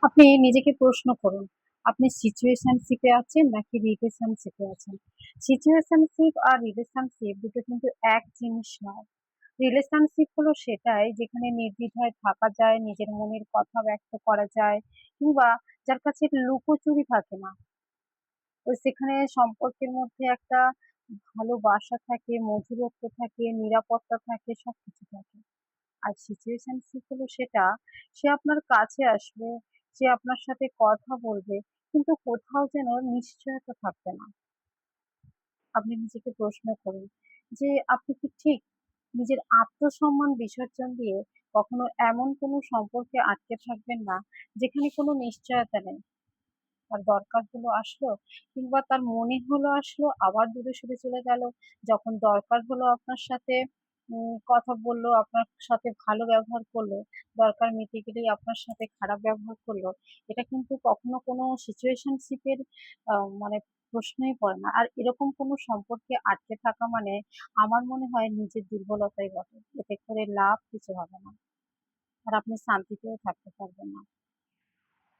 আপনি নিজেকে প্রশ্ন করুন, আপনি সিচুয়েশনশিপে আছেন নাকি রিলেশনশিপে আছেন? সিচুয়েশনশিপ আর রিলেশনশিপ দুটো কিন্তু এক জিনিস নয়। রিলেশনশিপ হলো সেটাই যেখানে নির্দ্বিধায় থাকা যায়, নিজের মনের কথা ব্যক্ত করা যায় কিংবা যার কাছে লুকোচুরি থাকে না। তো সেখানে সম্পর্কের মধ্যে একটা ভালোবাসা থাকে, মধুরত্ব থাকে, নিরাপত্তা থাকে, সবকিছু থাকে। আর সিচুয়েশনশিপ হলো সেটা, সে আপনার কাছে আসবে, সে আপনার সাথে কথা বলবে, কিন্তু কোথাও যেন নিশ্চয়তা থাকবে না। আপনি নিজেকে প্রশ্ন করুন যে আপনি কি ঠিক নিজের আত্মসম্মান বিসর্জন দিয়ে কখনো এমন কোনো সম্পর্কে আটকে থাকবেন না যেখানে কোনো নিশ্চয়তা নেই। তার দরকার হলো আসলো, কিংবা তার মনে হলো আসলো আবার দূরে সরে চলে গেল। যখন দরকার হলো আপনার সাথে কথা বললো, আপনার সাথে ভালো ব্যবহার করলো, দরকার মিটে গেলেই আপনার সাথে খারাপ ব্যবহার করলো। এটা কিন্তু কখনো কোনো সিচুয়েশনশিপের মানে প্রশ্নই পড়ে না। আর এরকম কোনো সম্পর্কে আটকে থাকা মানে আমার মনে হয় নিজের দুর্বলতাই বটে। এতে করে লাভ কিছু হবে না। আর আপনি শান্তিতেও থাকতে পারবেন না।